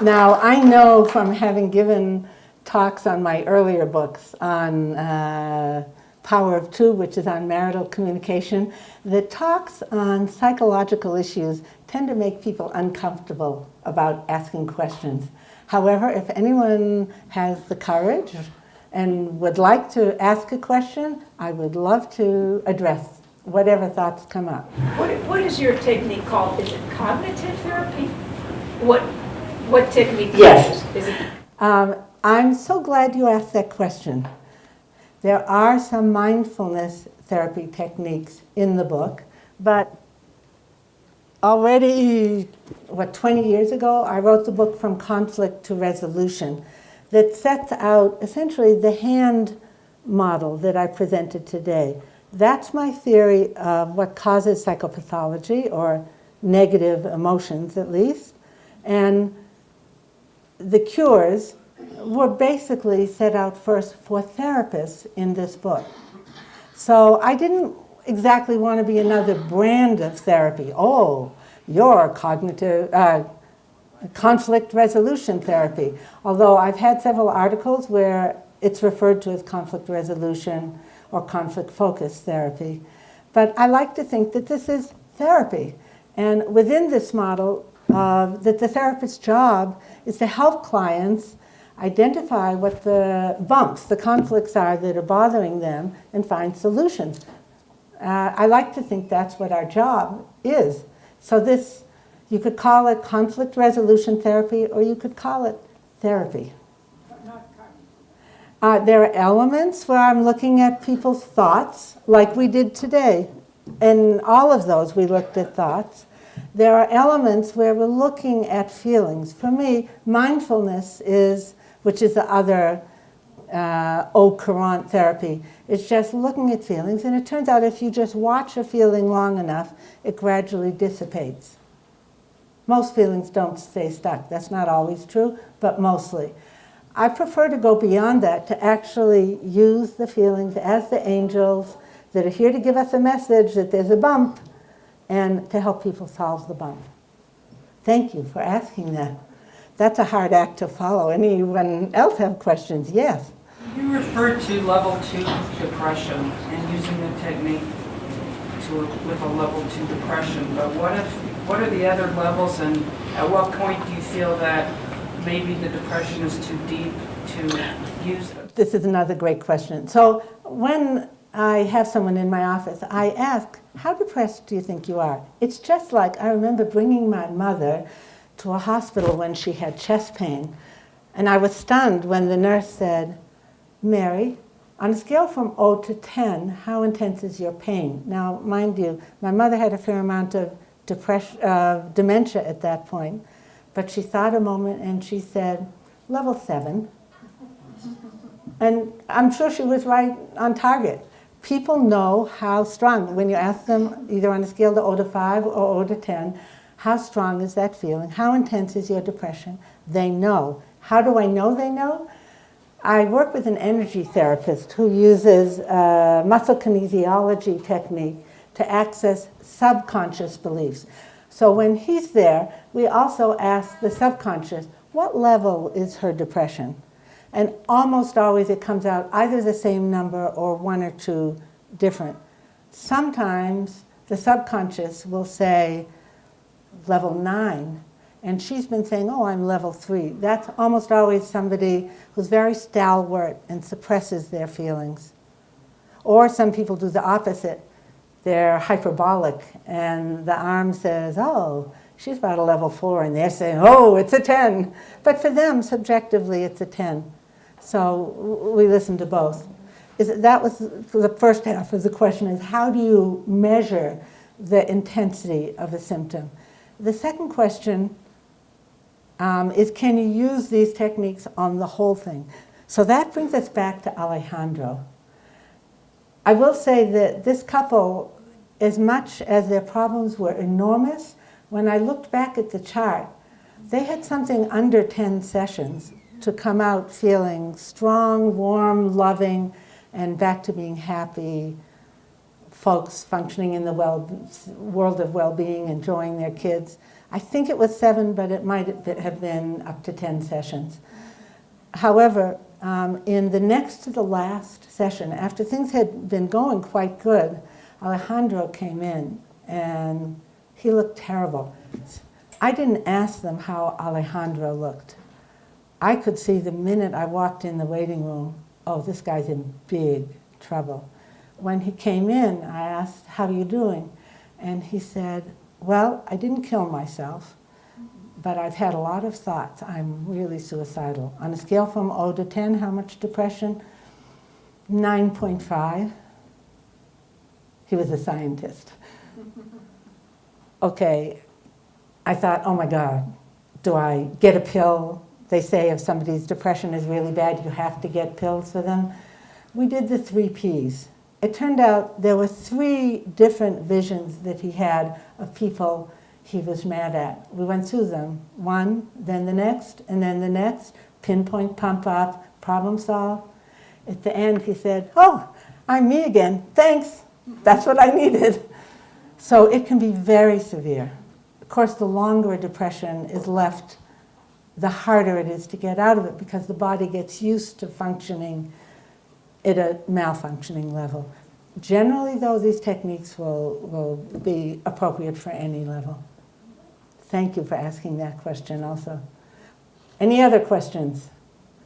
Now, I know from having given talks on my earlier books on Power of Two, which is on marital communication, that talks on psychological issues tend to make people uncomfortable about asking questions. However, if anyone has the courage and would like to ask a question, I would love to address whatever thoughts come up. What is your technique called? Is it cognitive therapy? What technique Yes. is it? I'm so glad you asked that question. There are some mindfulness therapy techniques in the book, but already, 20 years ago, I wrote the book From Conflict to Resolution that sets out essentially the hand model that I presented today. That's my theory of what causes psychopathology, or negative emotions at least, and the cures were basically set out first for therapists in this book. So I didn't exactly want to be another brand of therapy. Oh, you're cognitive, conflict resolution therapy. Although I've had several articles where it's referred to as conflict resolution or conflict focused therapy. But I like to think that this is therapy. And within this model, that the therapist's job is to help clients identify what the bumps, the conflicts are that are bothering them, and find solutions. I like to think that's what our job is. So this, you could call it conflict resolution therapy, or you could call it therapy. There are elements where I'm looking at people's thoughts, like we did today. In all of those, we looked at thoughts. There are elements where we're looking at feelings. For me, mindfulness is, which is the other au courant therapy, it's just looking at feelings. And it turns out if you just watch a feeling long enough, it gradually dissipates. Most feelings don't stay stuck. That's not always true, but mostly. I prefer to go beyond that, to actually use the feelings as the angels that are here to give us a message that there's a bump, and to help people solve the bump. Thank you for asking that. That's a hard act to follow. Anyone else have questions? Yes? You referred to level 2 depression and using the technique with a level 2 depression, but what are the other levels, and at what point do you feel that maybe the depression is too deep to use it? This is another great question. So when I have someone in my office, I ask, how depressed do you think you are? It's just like, I remember bringing my mother to a hospital when she had chest pain, and I was stunned when the nurse said, Mary, on a scale from 0 to 10, how intense is your pain? Now, mind you, my mother had a fair amount of dementia at that point, but she thought a moment and she said, level 7. And I'm sure she was right on target. People know how strong, when you ask them either on a scale to 0 to 5 or 0 to 10, how strong is that feeling? How intense is your depression? They know. How do I know they know? I work with an energy therapist who uses a muscle kinesiology technique to access subconscious beliefs. So when he's there, we also ask the subconscious, what level is her depression? And almost always it comes out either the same number or 1 or 2 different. Sometimes the subconscious will say level 9, and she's been saying, oh, I'm level 3. That's almost always somebody who's very stalwart and suppresses their feelings. Or some people do the opposite. They're hyperbolic, and the arm says, oh, she's about a level 4, and they're saying, oh, it's a 10. But for them, subjectively, it's a 10. So we listen to both. That was the first half of the question, is how do you measure the intensity of a symptom? The second question is, can you use these techniques on the whole thing? So that brings us back to Alejandro. I will say that this couple, as much as their problems were enormous, when I looked back at the chart, they had something under 10 sessions to come out feeling strong, warm, loving, and back to being happy folks functioning in the world of well-being, enjoying their kids. I think it was 7, but it might have been up to 10 sessions. However, in the next to the last session, after things had been going quite good, Alejandro came in and he looked terrible. I didn't ask them how Alejandro looked. I could see the minute I walked in the waiting room, oh, this guy's in big trouble. When he came in, I asked, how are you doing? And he said, well, I didn't kill myself, but I've had a lot of thoughts. I'm really suicidal. On a scale from 0 to 10, how much depression? 9.5. He was a scientist. Okay, I thought, oh my God, do I get a pill? They say if somebody's depression is really bad, you have to get pills for them. We did the 3 Ps. It turned out there were 3 different visions that he had of people he was mad at. We went through them. 1, then the next, and then the next. Pinpoint, pump up, problem solve. At the end, he said, oh, I'm me again. Thanks. That's what I needed. So it can be very severe. Of course, the longer a depression is left, the harder it is to get out of it because the body gets used to functioning at a malfunctioning level. Generally, though, these techniques will be appropriate for any level. Thank you for asking that question also. Any other questions?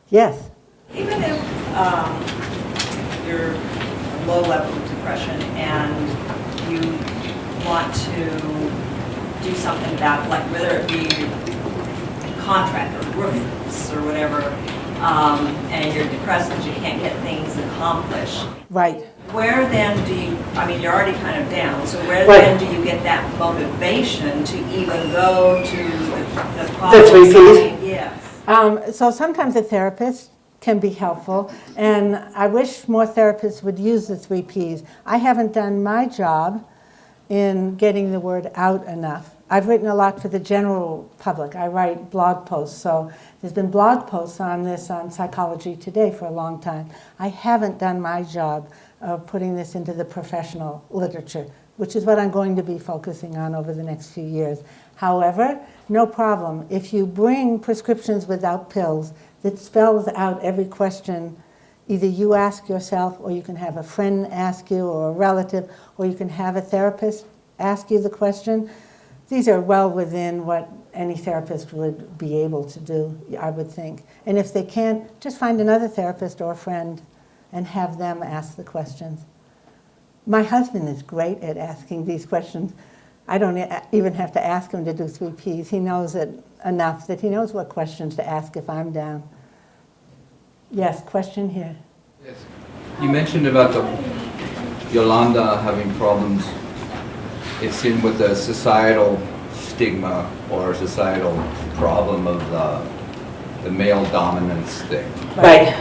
Yes? Even if you're low level of depression and you want to do something about, like whether it be contract or roofs or whatever, and you're depressed because you can't get things accomplished. Right. Where then do you, I mean, you're already kind of down, so where Right. then do you get that motivation to even go to the The 3 Ps? solving? Yes. So sometimes a therapist can be helpful, and I wish more therapists would use the 3 Ps. I haven't done my job in getting the word out enough. I've written a lot for the general public. I write blog posts, so there's been blog posts on this on Psychology Today for a long time. I haven't done my job of putting this into the professional literature, which is what I'm going to be focusing on over the next few years. However, no problem. If you bring prescriptions without pills that spells out every question, either you ask yourself, or you can have a friend ask you, or a relative, or you can have a therapist ask you the question, these are well within what any therapist would be able to do, I would think. And if they can't, just find another therapist or a friend and have them ask the questions. My husband is great at asking these questions. I don't even have to ask him to do 3 Ps. He knows it enough that he knows what questions to ask if I'm down. Yes, question here. Yes. You mentioned about Yolanda having problems. It's in with the societal stigma or societal problem of the male dominance thing. Right.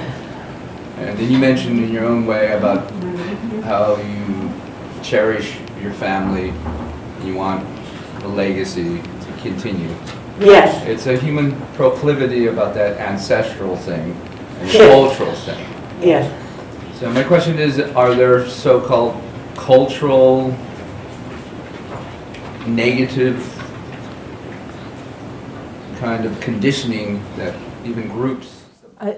And then you mentioned in your own way about how you cherish your family, you want the legacy to continue. Yes. It's a human proclivity about that ancestral thing and cultural thing. Yes. So my question is, are there so-called cultural negative kind of conditioning that even groups?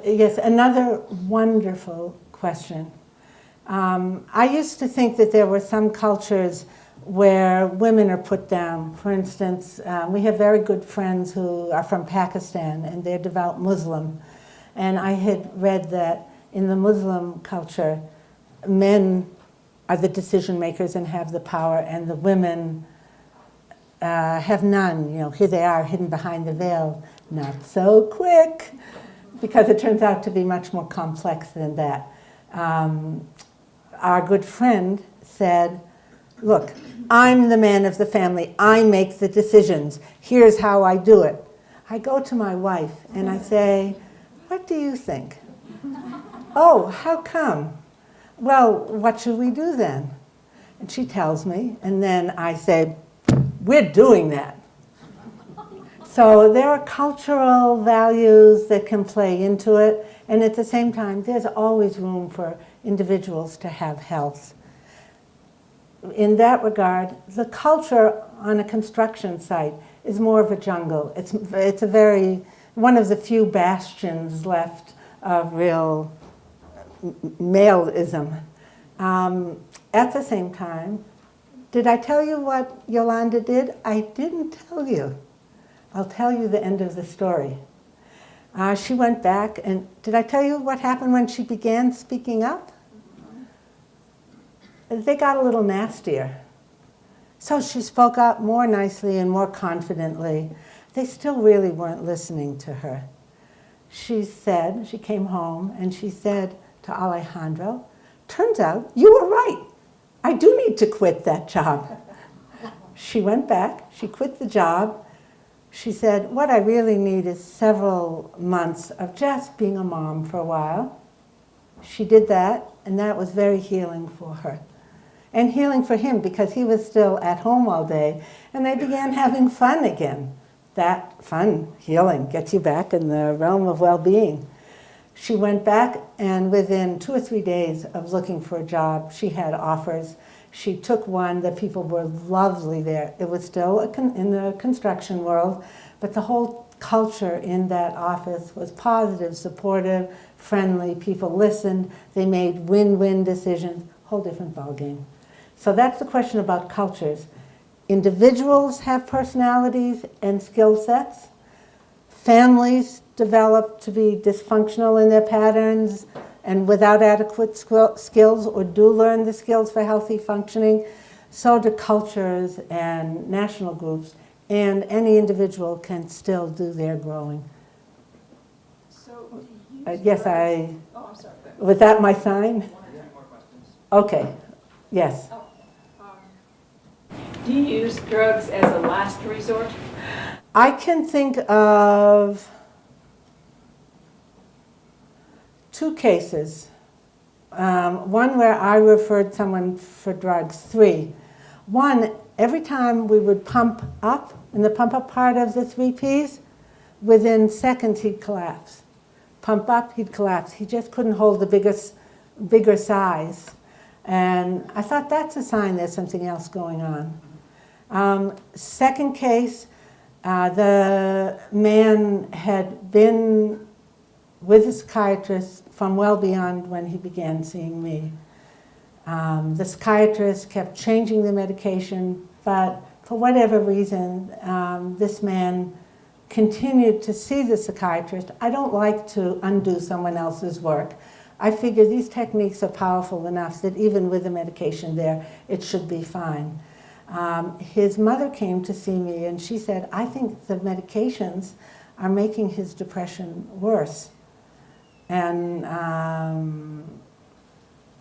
Yes, another wonderful question. I used to think that there were some cultures where women are put down. For instance, we have very good friends who are from Pakistan, and they're devout Muslim. And I had read that in the Muslim culture, men are the decision makers and have the power, and the women have none. You know, here they are hidden behind the veil. Not so quick, because it turns out to be much more complex than that. Our good friend said, look, I'm the man of the family. I make the decisions. Here's how I do it. I go to my wife and I say, what do you think? Oh, how come? Well, what should we do then? And she tells me, and then I say, we're doing that. So there are cultural values that can play into it, and at the same time, there's always room for individuals to have health. In that regard, the culture on a construction site is more of a jungle. It's a very, one of the few bastions left of real maleism. At the same time, did I tell you what Yolanda did? I didn't tell you. I'll tell you the end of the story. She went back, and did I tell you what happened when she began speaking up? They got a little nastier. So she spoke up more nicely and more confidently. They still really weren't listening to her. She came home and she said to Alejandro, turns out you were right. I do need to quit that job. She went back, she quit the job. She said, what I really need is several months of just being a mom for a while. She did that, and that was very healing for her. And healing for him, because he was still at home all day, and they began having fun again. That fun, healing, gets you back in the realm of well-being. She went back, and within 2 or 3 days of looking for a job, she had offers. She took one. The people were lovely there. It was still in the construction world, but the whole culture in that office was positive, supportive, friendly. People listened. They made win-win decisions. Whole different ballgame. So that's the question about cultures. Individuals have personalities and skill sets. Families develop to be dysfunctional in their patterns and without adequate skills, or do learn the skills for healthy functioning. So do cultures and national groups, and any individual can still do their growing. So, Yes, oh, I'm sorry. was that my sign? Okay, yes. Do you use drugs as a last resort? I can think of 2 cases. One where I referred someone for drugs, 3. One, every time we would pump up, in the pump up part of the 3 Ps, within seconds he'd collapse. Pump up, he'd collapse. He just couldn't hold the bigger size. And I thought that's a sign there's something else going on. Second case, the man had been with a psychiatrist from well beyond when he began seeing me. The psychiatrist kept changing the medication, but for whatever reason, this man continued to see the psychiatrist. I don't like to undo someone else's work. I figure these techniques are powerful enough that even with the medication there, it should be fine. His mother came to see me and she said, I think the medications are making his depression worse. And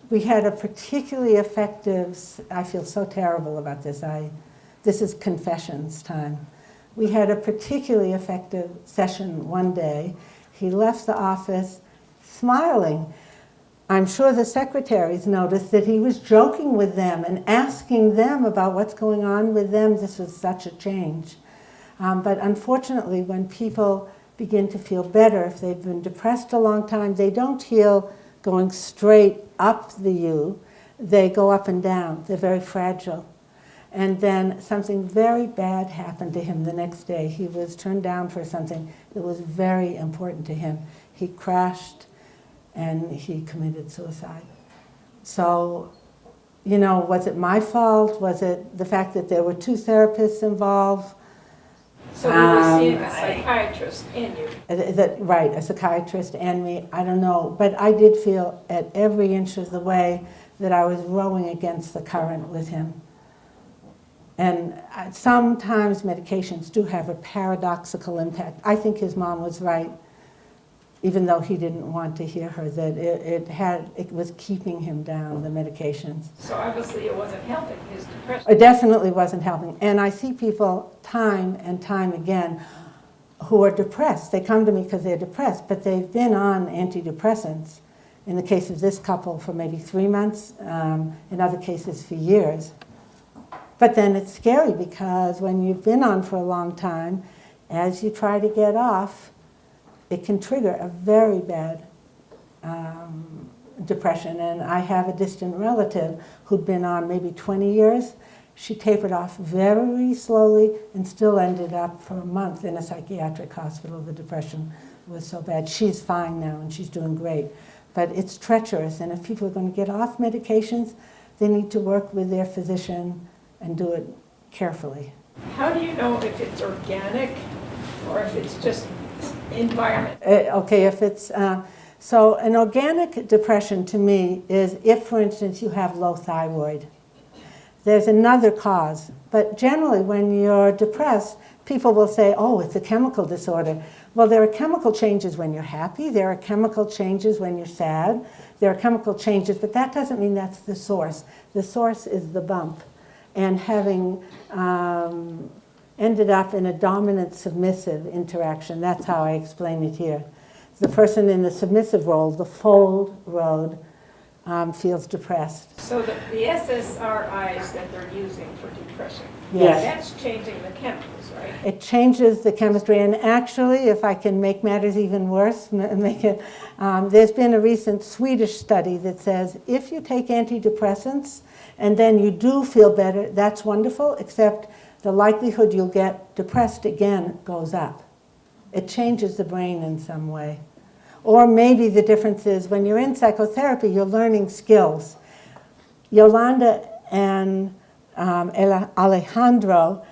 we had a particularly effective, I feel so terrible about this, this is confessions time. We had a particularly effective session one day. He left the office smiling. I'm sure the secretaries noticed that he was joking with them and asking them about what's going on with them. This was such a change. But unfortunately, when people begin to feel better, if they've been depressed a long time, they don't heal going straight up the U. They go up and down. They're very fragile. And then something very bad happened to him the next day. He was turned down for something that was very important to him. He crashed and he committed suicide. So, you know, was it my fault? Was it the fact that there were 2 therapists involved? So you were seeing a psychiatrist and you. Right, a psychiatrist and me, I don't know. But I did feel at every inch of the way that I was rowing against the current with him. And sometimes medications do have a paradoxical impact. I think his mom was right, even though he didn't want to hear her, that it was keeping him down, the medications. So obviously it wasn't helping his depression. It definitely wasn't helping. And I see people time and time again who are depressed. They come to me because they're depressed, but they've been on antidepressants, in the case of this couple, for maybe 3 months, in other cases for years. But then it's scary because when you've been on for a long time, as you try to get off, it can trigger a very bad depression. And I have a distant relative who'd been on maybe 20 years, She tapered off very slowly and still ended up for a month in a psychiatric hospital. The depression was so bad. She's fine now and she's doing great. But it's treacherous, and if people are going to get off medications, they need to work with their physician and do it carefully. How do you know if it's organic or if it's just environment? Okay, if it's, so an organic depression to me is if, for instance, you have low thyroid. There's another cause, but generally when you're depressed, people will say, oh, it's a chemical disorder. Well, there are chemical changes when you're happy, there are chemical changes when you're sad, there are chemical changes, but that doesn't mean that's the source. The source is the bump. And having ended up in a dominant-submissive interaction, that's how I explain it here. The person in the submissive role, the fold road, feels depressed. So the SSRIs that they're using for depression, Yes. that's changing the chemicals, right? It changes the chemistry, and actually, if I can make matters even worse, there's been a recent Swedish study that says if you take antidepressants and then you do feel better, that's wonderful, except the likelihood you'll get depressed again goes up. It changes the brain in some way. Or maybe the difference is when you're in psychotherapy, you're learning skills. Yolanda and Alejandro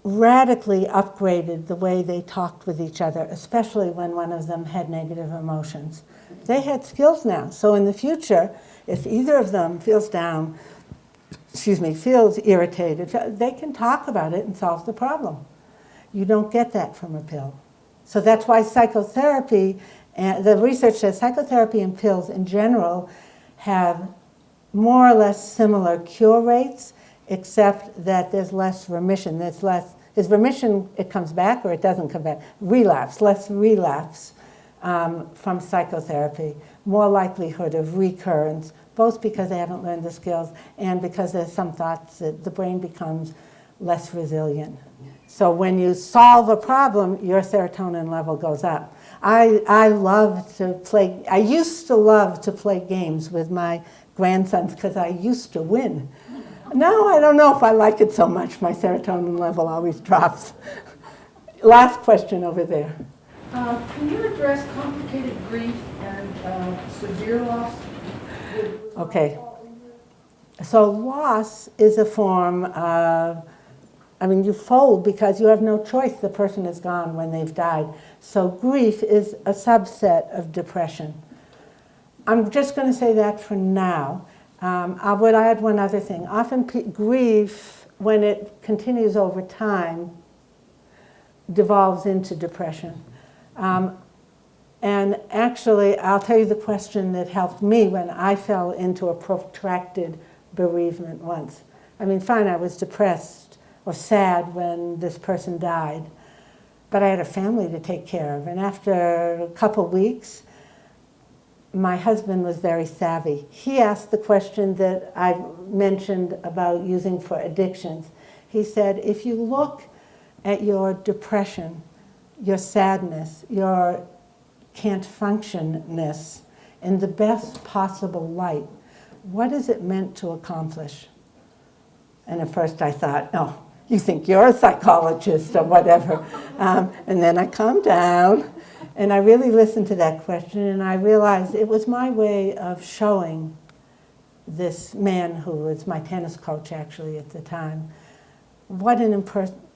radically upgraded the way they talked with each other, especially when one of them had negative emotions. They had skills now. So in the future, if either of them feels down, feels irritated, they can talk about it and solve the problem. You don't get that from a pill. So that's why psychotherapy, and the research says psychotherapy and pills in general have more or less similar cure rates, except that there's less remission. Is remission, it comes back or it doesn't come back? Relapse, less relapse from psychotherapy, more likelihood of recurrence, both because they haven't learned the skills and because there's some thoughts that the brain becomes less resilient. So when you solve a problem, your serotonin level goes up. I used to love to play games with my grandsons because I used to win. Now I don't know if I like it so much. My serotonin level always drops. Last question over there. Can you address complicated grief and severe loss? Okay. So loss is a form of, you fold because you have no choice. The person is gone when they've died. So grief is a subset of depression. I'm just going to say that for now. I would add one other thing. Often grief, when it continues over time, devolves into depression. And actually, I'll tell you the question that helped me when I fell into a protracted bereavement once. Fine, I was depressed or sad when this person died, but I had a family to take care of. And after a couple weeks, my husband was very savvy. He asked the question that I mentioned about using for addictions. He said, if you look at your depression, your sadness, your can't functionness in the best possible light, what is it meant to accomplish? And at first I thought, oh, you think you're a psychologist or whatever. And then I calmed down and I really listened to that question, and I realized it was my way of showing this man, who was my tennis coach actually at the time, what an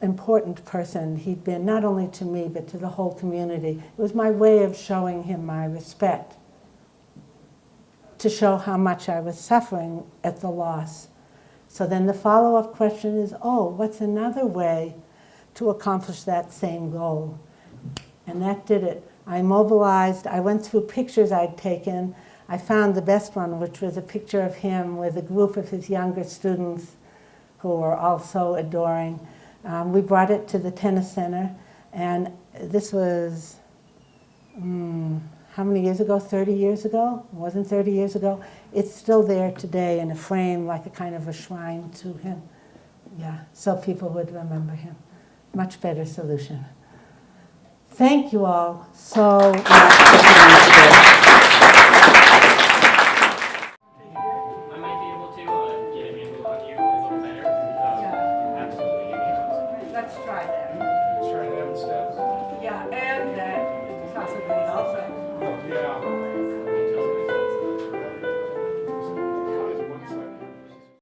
important person he'd been, not only to me, but to the whole community. It was my way of showing him my respect, to show how much I was suffering at the loss. So then the follow-up question is, oh, what's another way to accomplish that same goal? And that did it. I mobilized, I went through pictures I'd taken. I found the best one, which was a picture of him with a group of his younger students who were also adoring. We brought it to the tennis center, and this was, how many years ago? 30 years ago? It wasn't 30 years ago. It's still there today in a frame, like a kind of a shrine to him. Yeah, so people would remember him. Much better solution. Thank you all so much for coming today. I might be able to get a handle on you a little better. right.